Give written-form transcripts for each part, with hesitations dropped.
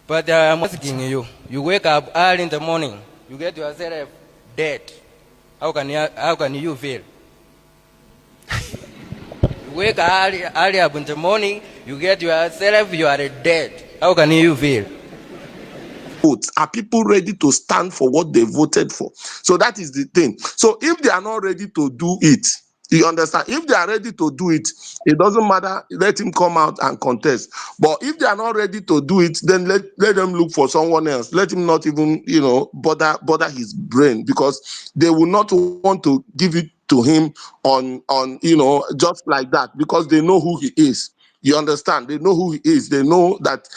But I'm asking you, you wake up early in the morning, you get yourself dead. How can you feel? You wake early up in the morning, you get yourself, you are dead. How can you feel? Are people ready to stand for what they voted for? So that is the thing. So if they are not ready to do it, you understand? If they are ready to do it, it doesn't matter. Let him come out and contest. But if they are not ready to do it, then let them look for someone else. Let him not even, bother his brain, because they will not want to give it to him on just like that, because they know who he is. You understand? They know who he is. They know that,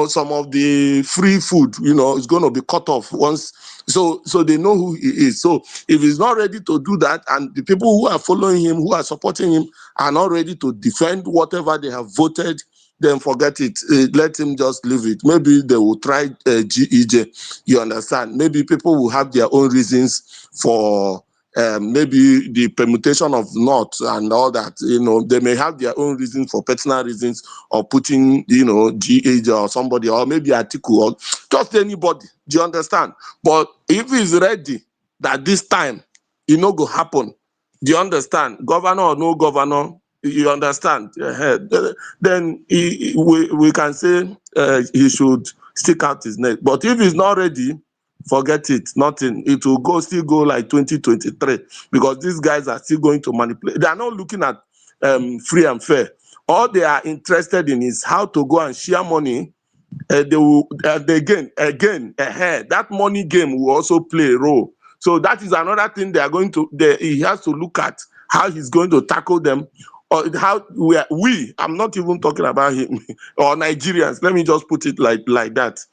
some of the free food, is going to be cut off once. So they know who he is. So if he's not ready to do that, and the people who are following him, who are supporting him, are not ready to defend whatever they have voted, then forget it. Let him just leave it. Maybe they will try GEJ. You understand? Maybe people will have their own reasons for maybe the permutation of not and all that. They may have their own reasons, for personal reasons, or putting, GEJ or somebody, or maybe Atiku, or just anybody. Do you understand? But if he's ready that this time it no go happen, do you understand? Governor or no governor, you understand? Then we can say he should stick out his neck. But if he's not ready, forget it. Nothing. It will still go like 2023, because these guys are still going to manipulate. They are not looking at free and fair. All they are interested in is how to go and share money. They will again that money game will also play a role. So that is another thing they are going to. He has to look at how he's going to tackle them, or how I'm not even talking about him or Nigerians. Let me just put it like that.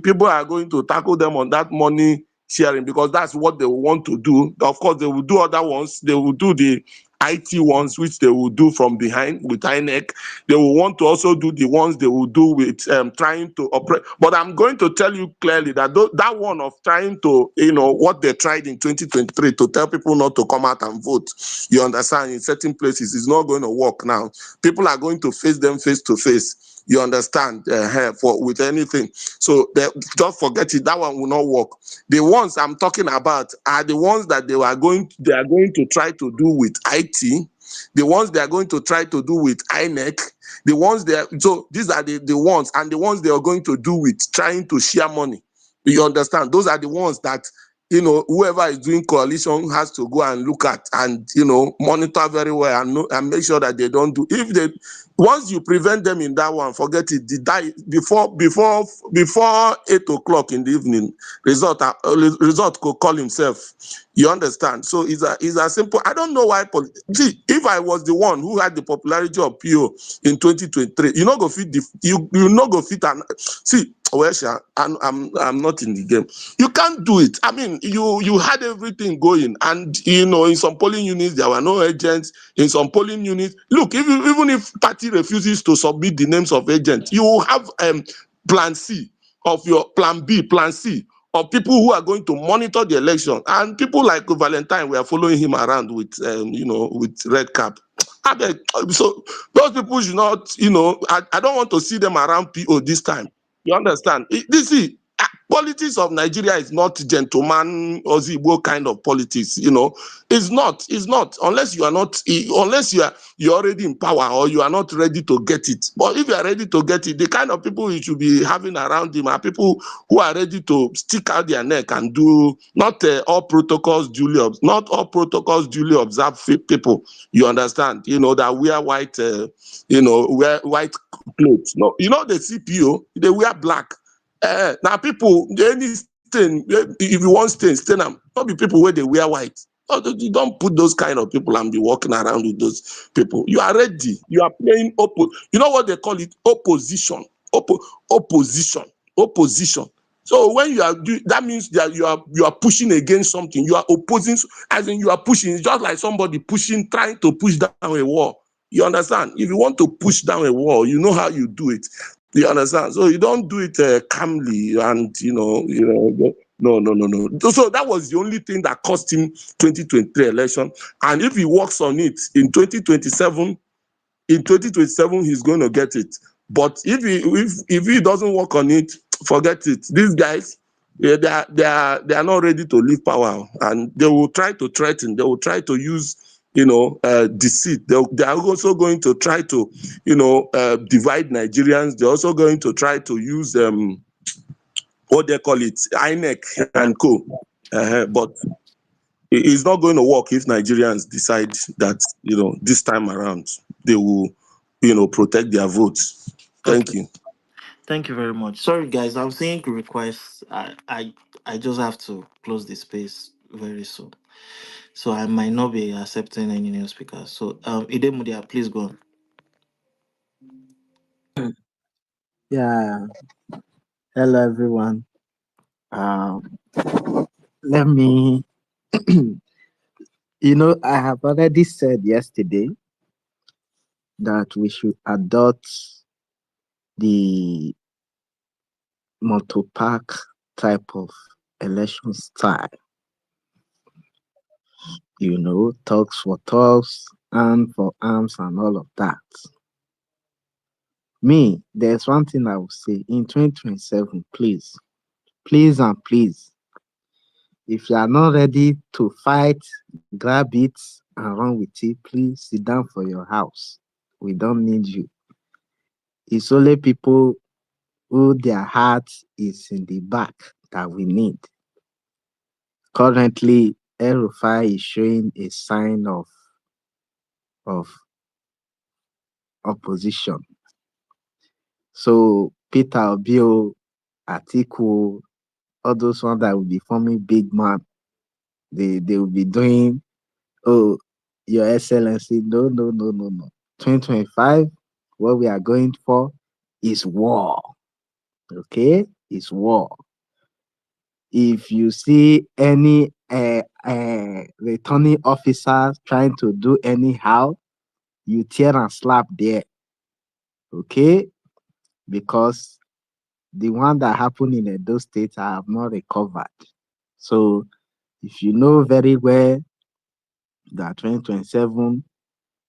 People are going to tackle them on that money sharing, because that's what they want to do. Of course, they will do other ones. They will do the IT ones, which they will do from behind with INEC. They will want to also do the ones they will do with trying to operate. But I'm going to tell you clearly that that one of trying to, what they tried in 2023 to tell people not to come out and vote, you understand, in certain places, is not going to work now. People are going to face them face to face. You understand, with anything. So just forget it. That one will not work. The ones I'm talking about are the ones that they are going to try to do with IT, the ones they are going to try to do with INEC, the ones so these are the ones, and the ones they are going to do with trying to share money. You understand? Those are the ones that, whoever is doing coalition has to go and look at and, monitor very well and make sure that they don't do. Once you prevent them in that one, forget it. Before 8 o'clock in the evening, result could call himself. You understand? So it's a simple. I don't know why. See, if I was the one who had the popularity of PO in 2023, you not go fit. You not go fit. And see, well, I'm not in the game. You can't do it. I mean, you had everything going, and in some polling units there were no agents. In some polling units, look, even if party refuses to submit the names of agents, you will have plan C of your plan B, plan C of people who are going to monitor the election, and people like Valentine were following him around with with red cap. So those people should not, I don't want to see them around PO this time. You understand? Politics of Nigeria is not gentleman Ozigbo kind of politics. It's not unless you are not, unless you're already in power, or you are not ready to get it. But if you are ready to get it, the kind of people you should be having around him are people who are ready to stick out their neck and do not all protocols duly observed people. You understand? That wear white, wear white clothes. No, the CPO, they wear black. Now people, any stain, if you want stain them. Not be people where they wear white. You don't put those kind of people and be walking around with those people. You are ready. You are playing you know what they call it? Opposition. Opposition. So when you are doing, that means that you are pushing against something. You are opposing, as in you are pushing. It's just like somebody trying to push down a wall. You understand? If you want to push down a wall, you know how you do it. You understand? So you don't do it calmly and no. So that was the only thing that cost him 2023 election. And if he works on it in 2027, he's going to get it. But if he doesn't work on it, forget it. These guys, they are not ready to leave power, and they will try to threaten. They will try to use deceit. They are also going to try to divide Nigerians. They're also going to try to use what they call it, INEC and co. But it's not going to work if Nigerians decide that this time around they will protect their votes. Thank Okay. you. Thank you very much. Sorry, guys. I'm seeing requests. I just have to close the space very soon, so I might not be accepting any new speakers. So, Idemudia, please go on. Yeah, hello everyone. Um, Let me, I have already said yesterday that we should adopt the motor park type of election style, talks for talks, arm for arms, and all of that. Me, there's one thing I will say in 2027, please and please, if you are not ready to fight, grab it and run with it, please sit down for your house. We don't need you. It's only people who their heart is in the back that we need. Currently, Rufai is showing a sign of opposition. So Peter Obio, Atiku, all those ones that will be forming big man, they will be doing, oh, Your Excellency, no, no, no, no, no. 2025, what we are going for is war. Okay? It's war. If you see any returning officers trying to do anyhow, you tear and slap there. Okay? Because the one that happened in those states I have not recovered. So if you know very well that 2027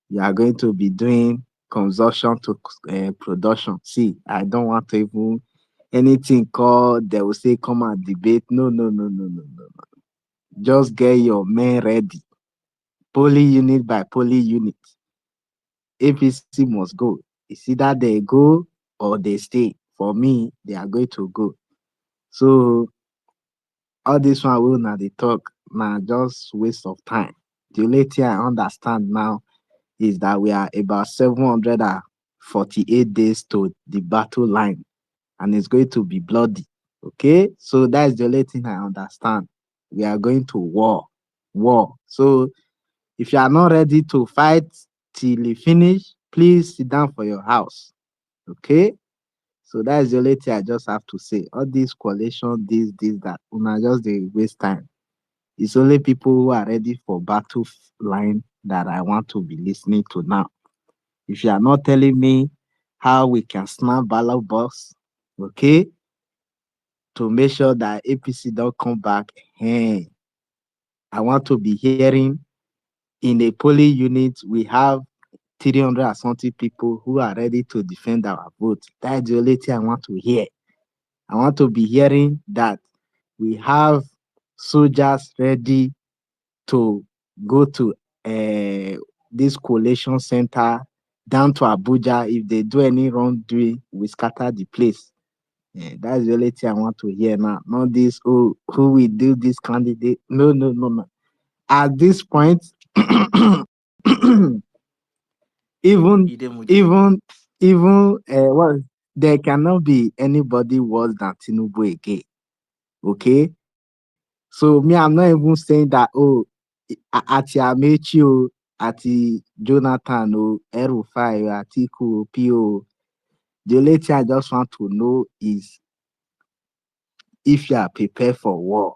you are going to be doing consumption to production. See, I don't want to even anything called they will say come and debate. No, no, no, no, no, no. Just get your men ready. Poly unit by poly unit. APC must go. It's either they go or they stay. For me, they are going to go. So all this one will not they talk now just waste of time. The only thing I understand now is that we are about 748 days to the battle line and it's going to be bloody. Okay, so that's the only thing I understand. We are going to war. War. So if you are not ready to fight till you finish, please sit down for your house. Okay, so that's the only thing I just have to say. All this coalition, this, that, una just they waste time. It's only people who are ready for battle line that I want to be listening to now. If you are not telling me how we can snap ballot box, okay, to make sure that APC don't come back, hey, I want to be hearing in a polling unit, we have 300 and something people who are ready to defend our vote. That's the only thing I want to hear. I want to be hearing that we have soldiers ready to go to this collation center down to Abuja. If they do any wrongdoing, we scatter the place. That's the only thing I want to hear now. Not this, oh, who will do this candidate. No, no, no, no. At this point, even Idemudia. even there cannot be anybody worse than Tinubu again. Okay, so me, I'm not even saying that. Oh, at Amaechi, at Jonathan, Rufai, Atiku, PO. The only thing I just want to know is if you are prepared for war.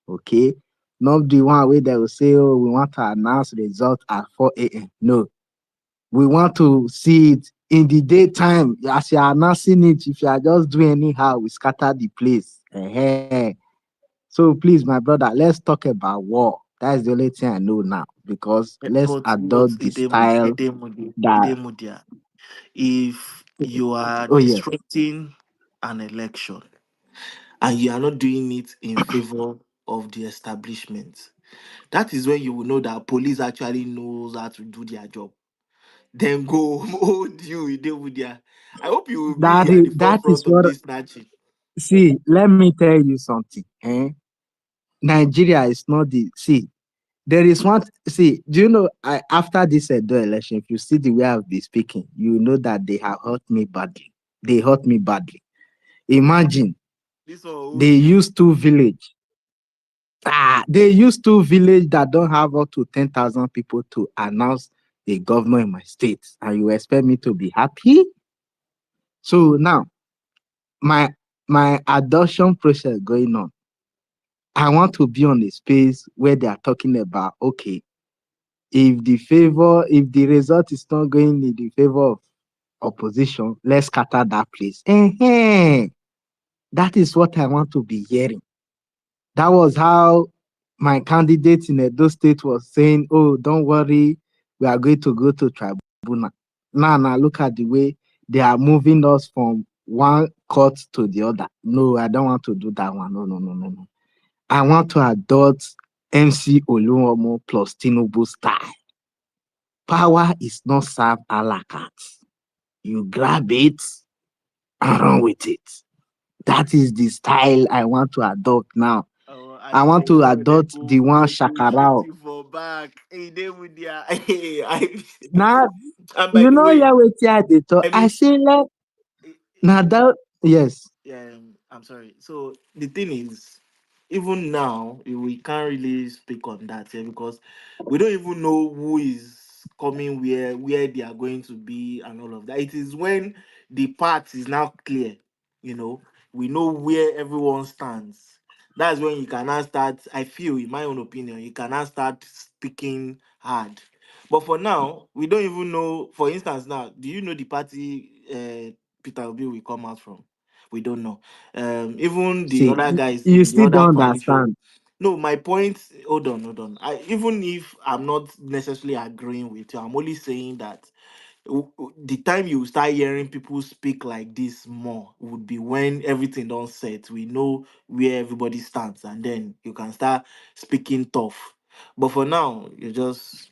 Okay, not the one where they will say, oh, we want to announce result at 4 a.m. No, we want to see it in the daytime. As you are announcing it, if you are just doing anyhow, we scatter the place. So please, my brother, let's talk about war. That's the only thing I know now. Because let's But adopt the style Idemudia, that Idemudia. If you are Oh yes. disrupting an election and you are not doing it in favor of the establishment. That is when you will know that police actually knows how to do their job. Then go hold you deal with their. I hope you will be at the That is forefront of what. this snatching. See, let me tell you something. Eh? Nigeria is not the see. There is one. See, do you know? After this Edo election, if you see the way I've been speaking, you know that they have hurt me badly. They hurt me badly. Imagine This one will they hold you. used to village. They used to village that don't have up to 10,000 people to announce a governor in my state, and you expect me to be happy? So now my my adoption process going on. I want to be on a space where they are talking about okay, if the result is not going in the favor of opposition, let's scatter that place. That is what I want to be hearing. That was how my candidate in Edo State was saying, "Oh, don't worry, we are going to go to tribunal." Now, look at the way they are moving us from one court to the other. No, I don't want to do that one. No, no, no, no, no. I want to adopt MC Oluomo plus Tinubu style. Power is not served a la carte. You grab it and run with it. That is the style I want to adopt now. Oh, I and want then to some of them adopt the one go shoot Shakarao. you for back. Hey, they with their. Hey, Now, and by you the know, way, yeah, wait, yeah, they talk. I I mean, say, like, eh, now that, yes, yeah, I'm sorry. So the thing is, even now we can't really speak on that here because we don't even know who is coming where they are going to be, and all of that. It is when the path is now clear, you know, we know where everyone stands. That's when you can now start. I feel, in my own opinion, you can now start speaking hard. But for now, we don't even know. For instance, now, do you know the party Peter Obi will come out from? We don't know. Even the see, other guys you in the still other don't coalition. understand. No, my point. Hold on. Even if I'm not necessarily agreeing with you, I'm only saying that the time you start hearing people speak like this more would be when everything done set. We know where everybody stands, and then you can start speaking tough. But for now, you just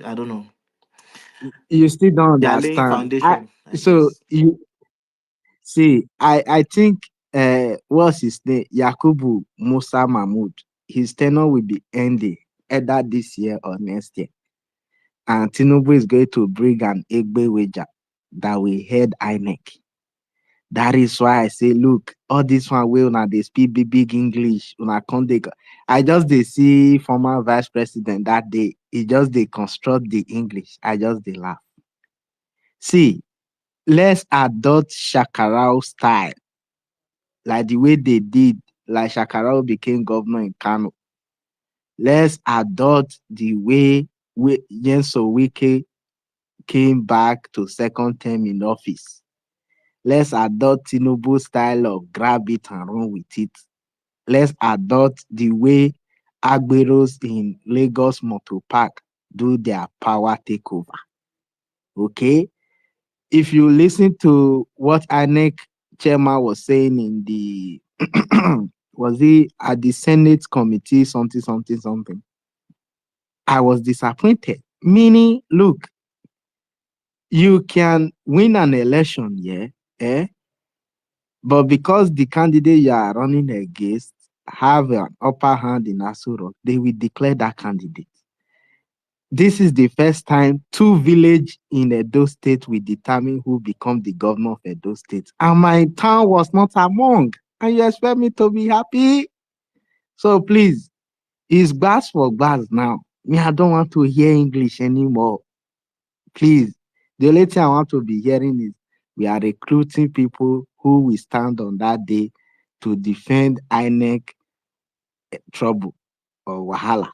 I don't know. You still don't They are laying understand. foundation, I So guess. you see, I think, what's his name? Yakubu Musa Mahmood. His tenure will be ending either this year or next year. And Tinubu is going to bring an Egbe wager that will head INEC. That is why I say, look, all this one way una they speak big English. Una come dey I just they see former vice president that day. He just they construct the English. I just they laugh. See, let's adopt Shakarao style, like the way they did, like Shakarao became governor in Kano. Let's adopt the way Yenso Wike came back to second term in office. Let's adopt Tinubu style of grab it and run with it. Let's adopt the way Agberos in Lagos Motor Park do their power takeover. Okay? If you listen to what INEC chairman was saying in the was he at the Senate committee, something. I was disappointed. Meaning, look, you can win an election, yeah, eh? But because the candidate you are running against have an upper hand in Asuro, they will declare that candidate. This is the first time two villages in Edo State will determine who become the governor of Edo State. And my town was not among. And you expect me to be happy? So please, it's gbas for gbas now. Me, I don't want to hear English anymore. Please. The only thing I want to be hearing is we are recruiting people who will stand on that day to defend INEC trouble or Wahala.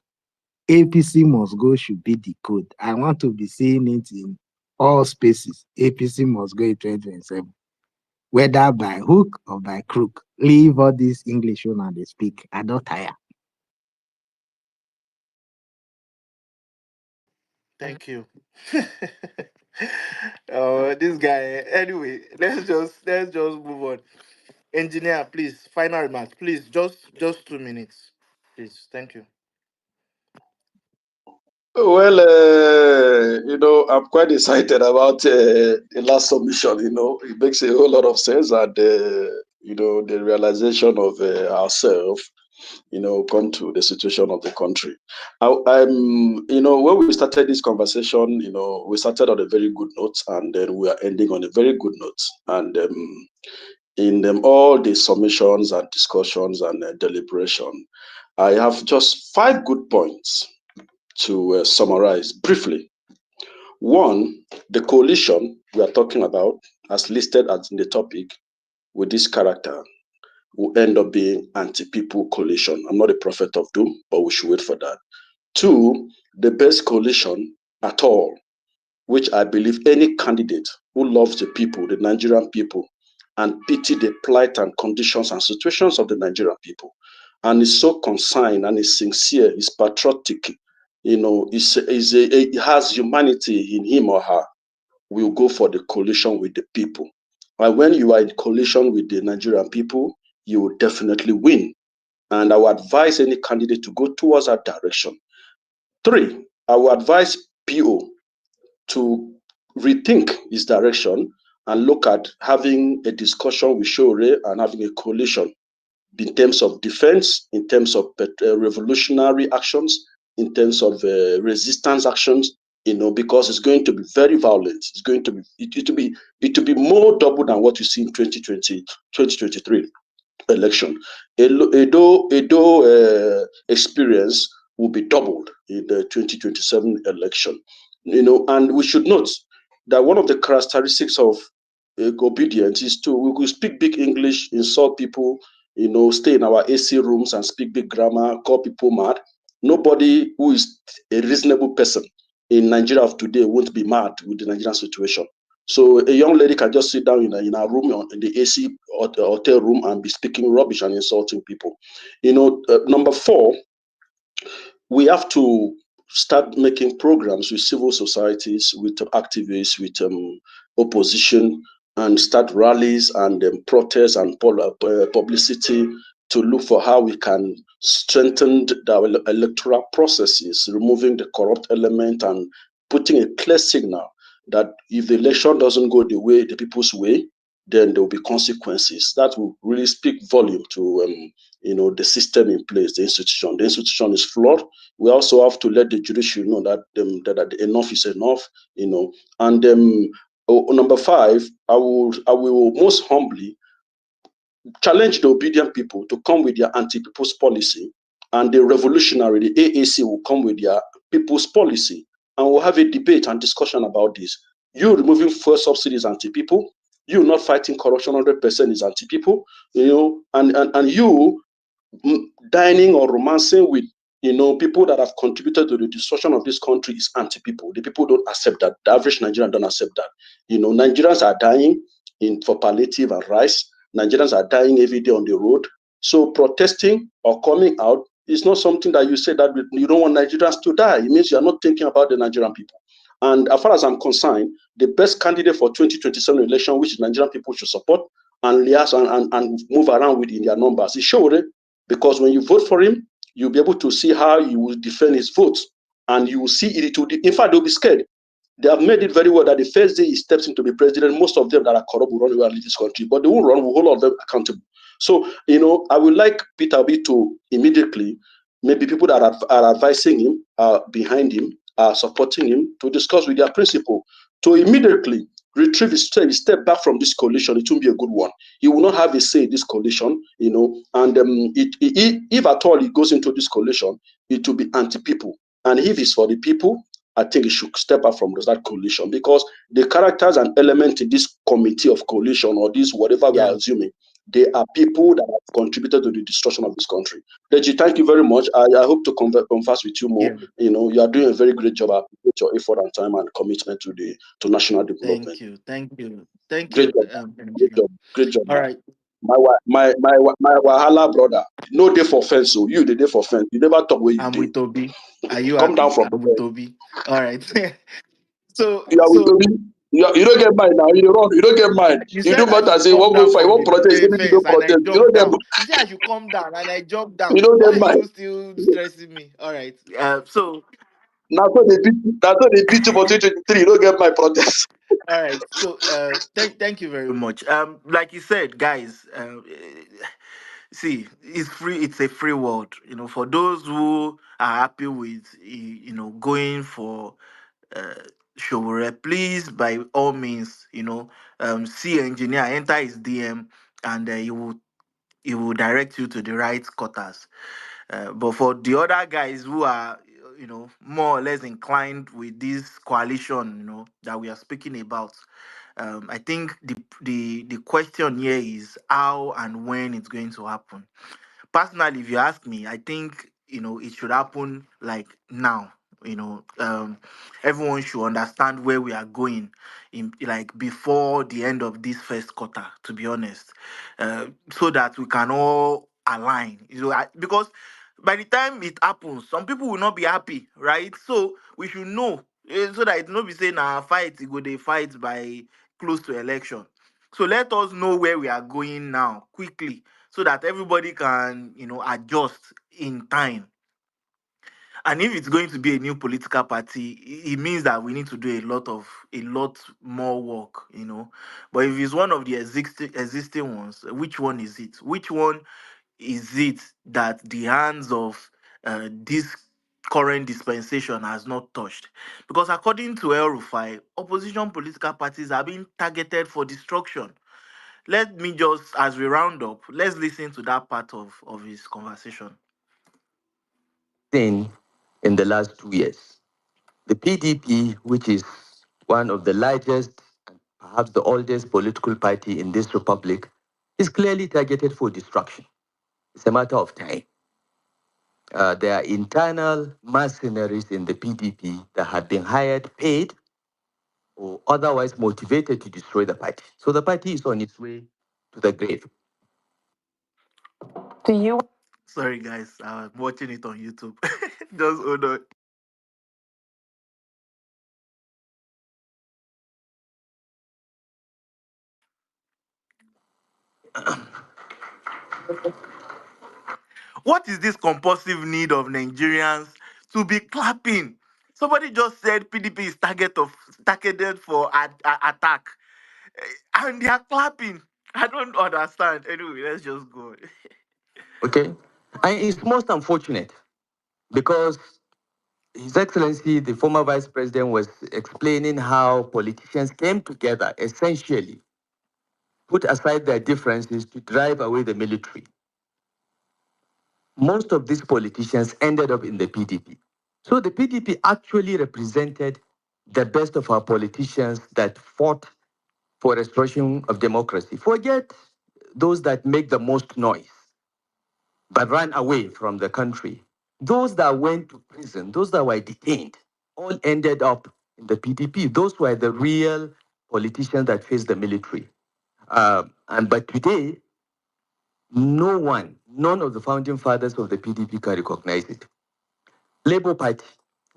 APC must go should be the code. I want to be seeing it in all spaces. APC must go in 2027, whether by hook or by crook. Leave all this English one they speak. I don't tire. Thank you. Oh, this guy. Anyway, let's just move on. Engineer, please, final remarks. Please, just 2 minutes. Please, thank you. Well, I'm quite excited about the last submission. It makes a whole lot of sense, and the realization of ourselves, come to the situation of the country. When we started this conversation, we started on a very good note, and then we are ending on a very good note. And in all the submissions and discussions and deliberation, I have just 5 good points to summarize briefly. One, the coalition we are talking about, as listed as in the topic, with this character, will end up being anti-people coalition. I'm not a prophet of doom, but we should wait for that. Two, the best coalition at all, which I believe any candidate who loves the people, the Nigerian people, and pity the plight and conditions and situations of the Nigerian people, and is so consigned and is sincere, is patriotic, has humanity in him or her, will go for the coalition with the people. And when you are in coalition with the Nigerian people, you will definitely win. And I would advise any candidate to go towards that direction. Three, I would advise PO to rethink his direction and look at having a discussion with Shore and having a coalition in terms of defense, in terms of revolutionary actions, in terms of resistance actions, because it's going to be very violent. It's going to be, it will be more double than what you see in 2023 election. Edo experience will be doubled in the 2027 election. And we should note that one of the characteristics of obedience is to, we could speak big English, insult people, stay in our AC rooms and speak big grammar, call people mad. Nobody who is a reasonable person in Nigeria of today won't be mad with the Nigerian situation. So a young lady can just sit down in a room in the AC hotel room and be speaking rubbish and insulting people. Number four, we have to start making programs with civil societies, with activists, with opposition, and start rallies and protests and publicity to look for how we can strengthen the electoral processes, removing the corrupt element and putting a clear signal that if the election doesn't go the people's way, then there will be consequences. That will really speak volume to the system in place, the institution. The institution is flawed. We also have to let the judiciary know that enough is enough. And number five, I will most humbly challenge the obedient people to come with their anti-people's policy, and the revolutionary, the AAC, will come with their people's policy, and we'll have a debate and discussion about this. You removing fuel subsidies anti-people, you not fighting corruption 100% is anti-people, and you dining or romancing with people that have contributed to the destruction of this country is anti-people. The people don't accept that. The average Nigerian don't accept that. Nigerians are dying for palliative and rice. Nigerians are dying every day on the road. So protesting or coming out is not something that you say that you don't want Nigerians to die. It means you are not thinking about the Nigerian people. And as far as I'm concerned, the best candidate for 2027 election, which Nigerian people should support and liaise and move around with in their numbers, is Showore. Because when you vote for him, you'll be able to see how he will defend his votes. And you will see it. In fact, they'll be scared. They have made it very well that the first day he steps in to be president, most of them that are corrupt will run away and leave this country. But they won't run, we'll hold all of them accountable. So, I would like Peter Obi to immediately, maybe people that are advising him, are behind him, are supporting him, to discuss with their principal, to immediately retrieve his step back from this coalition. It won't be a good one. He will not have a say in this coalition, and if at all he goes into this coalition, it will be anti-people. And if it's for the people, I think he should step up from that coalition, because the characters and elements in this committee of coalition, or this whatever we are assuming, they are people that have contributed to the destruction of this country. Deji, thank you very much. I hope to converse with you more. Yeah. You are doing a very great job. I appreciate your effort and time and commitment to national development. Thank you. Thank Great you. job. Great job. All right. My Wahala brother. No day for fence. So you the day for fence. You never talk where you I'm did. with Toby. Are you Come down happy? from I'm with Toby. All right. So You are with so Toby. You don't get mine now. You don't run. You don't get mine. you You said do I matter. should Say come what go down fight, from what protest. the Even if you don't fence and I protest, you don't jumped get. down. You said I should come down and I jumped down. You don't Why get are mine. you still stressing me? All right. So Now so they beat. Now so they beat you for 2023. You don't get my protest. all right. So thank you very much. Like you said, guys, see, it's free. It's a free world. For those who are happy with going for uh Showore, please by all means, see engineer, enter his DM, and he will direct you to the right quarters. But for the other guys who are, more or less inclined with this coalition, that we are speaking about, I think the question here is how and when it's going to happen. Personally, if you ask me, I think it should happen like now. Everyone should understand where we are going in like before the end of this first quarter. To be honest, so that we can all align. Because by the time it happens, some people will not be happy, right? So we should know, so that it not be saying fight. It go they fight by close to election. So let us know where we are going now quickly so that everybody can, adjust in time. And if it's going to be a new political party, it means that we need to do a lot more work, But if it's one of the existing ones, which one is it? Which one is it that the hands of this current dispensation has not touched? Because according to El Rufai, opposition political parties are being targeted for destruction. Let me just, as we round up, let's listen to that part of his conversation. Thing in the last 2 years. The PDP, which is one of the largest and perhaps the oldest political party in this republic, is clearly targeted for destruction. It's a matter of time. There are internal mercenaries in the PDP that have been hired, paid, or otherwise motivated to destroy the party. So the party is on its way to the grave. Do you? Sorry, guys, I'm watching it on YouTube. Just hold on. What is this compulsive need of Nigerians to be clapping? Somebody just said PDP is targeted for attack, and they are clapping. I don't understand. Anyway, let's just go. Okay? And it's most unfortunate because His Excellency, the former Vice President, was explaining how politicians came together, essentially, put aside their differences to drive away the military. Most of these politicians ended up in the PDP. So the PDP actually represented the best of our politicians that fought for restoration of democracy. Forget those that make the most noise, but ran away from the country. Those that went to prison, those that were detained, all ended up in the PDP. Those were the real politicians that faced the military. But today, none of the founding fathers of the PDP can recognize it. Labour Party,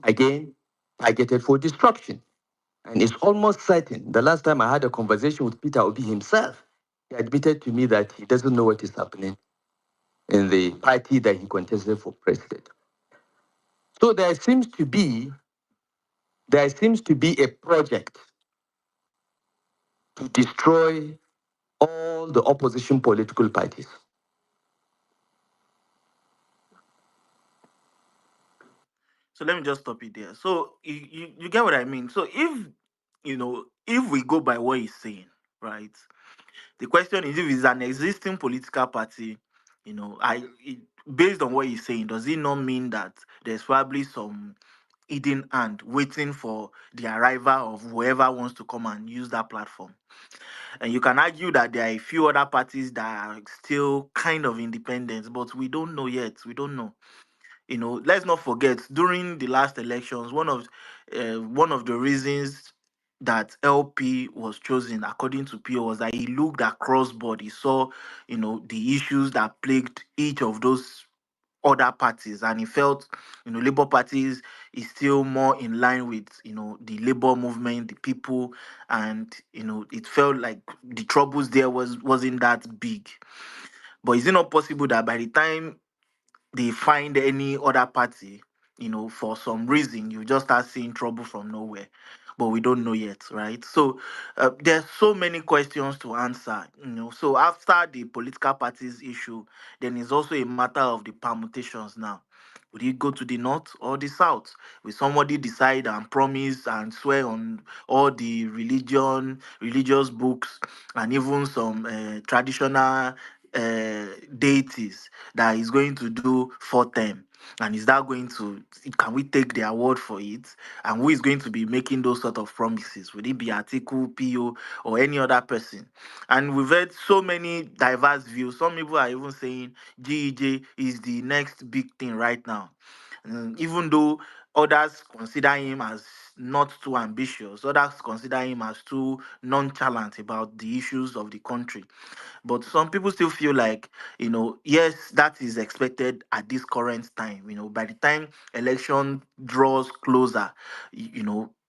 again, targeted for destruction. And it's almost certain. The last time I had a conversation with Peter Obi himself, he admitted to me that he doesn't know what is happening in the party that he contested for president. So there seems to be a project to destroy all the opposition political parties. So let me just stop it there. So you get what I mean. So if we go by what he's saying, right? The question is, if it's an existing political party, based on what he's saying, does it not mean that there's probably some hidden hand waiting for the arrival of whoever wants to come and use that platform? And you can argue that there are a few other parties that are still kind of independent, but we don't know yet. We don't know. Let's not forget, during the last elections, one of the reasons that LP was chosen, according to PO, was that he looked across board. He saw, the issues that plagued each of those other parties, and he felt, Labour parties is still more in line with, the labor movement, the people, and it felt like the troubles there wasn't that big. But is it not possible that by the time they find any other party, for some reason, you just start seeing trouble from nowhere? But we don't know yet, right? So there's so many questions to answer. So after the political parties issue, then it's also a matter of the permutations now. Will you go to the north or the south? Will somebody decide and promise and swear on all the religious books, and even some traditional deities, that is going to do for them? And is that going to, can we take their word for it? And who is going to be making those sort of promises? Would it be Atiku, PO, or any other person? And we've heard so many diverse views. Some people are even saying GEJ is the next big thing right now. Even though others consider him as not too ambitious, others consider him as too nonchalant about the issues of the country. But some people still feel like, yes, that is expected at this current time. By the time election draws closer,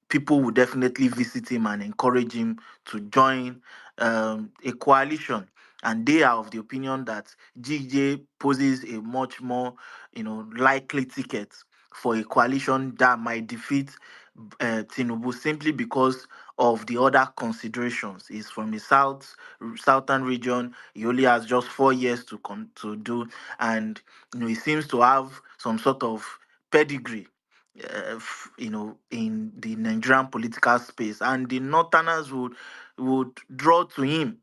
people will definitely visit him and encourage him to join a coalition. And they are of the opinion that GJ poses a much more, likely ticket for a coalition that might defeat Tinubu, simply because of the other considerations. He's from a southern region. He only has just 4 years to do, and he seems to have some sort of pedigree, in the Nigerian political space, and the Northerners would draw to him,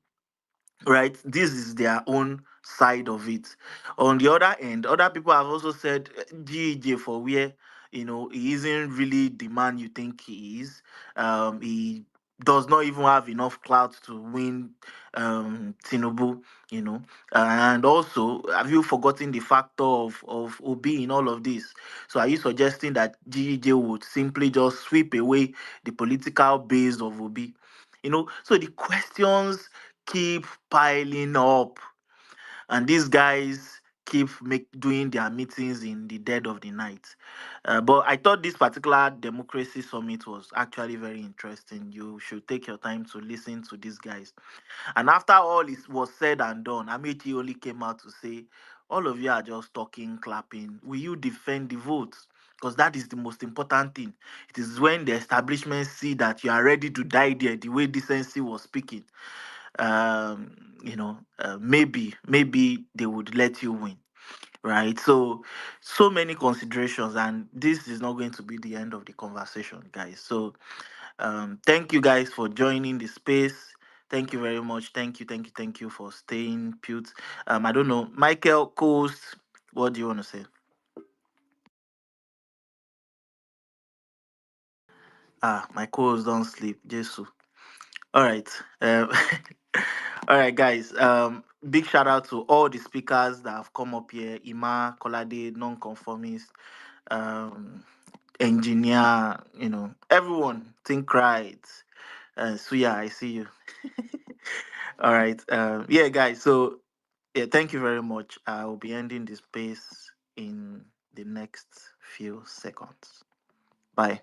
right? This is their own side of it. On the other end, other people have also said GEJ, for where he isn't really the man you think he is. He does not even have enough clout to win Tinubu, you know. And also, have you forgotten the factor of Obi in all of this? So are you suggesting that GEJ would simply just sweep away the political base of Obi? So the questions keep piling up, and these guys keep doing their meetings in the dead of the night. But I thought this particular democracy summit was actually very interesting. You should take your time to listen to these guys. And after all is was said and done, Amaechi only came out to say, all of you are just talking, clapping. Will you defend the votes? Because that is the most important thing. It is when the establishment see that you are ready to die there, the way decency was speaking, maybe they would let you win, right? So many considerations, and this is not going to be the end of the conversation, guys. So thank you guys for joining the space. Thank you very much. Thank you for staying put. I don't know, Michael Coast, what do you want to say? My co-host don't sleep, Jesus. All right. All right, guys. Big shout out to all the speakers that have come up here. Ima, Kolade, non-conformist, um, engineer, everyone. Think right. Suya, I see you. All right. Yeah, guys. So, yeah, thank you very much. I will be ending this space in the next few seconds. Bye.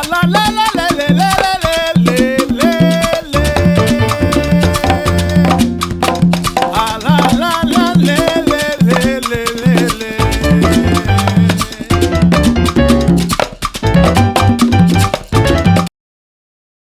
la la la la la la.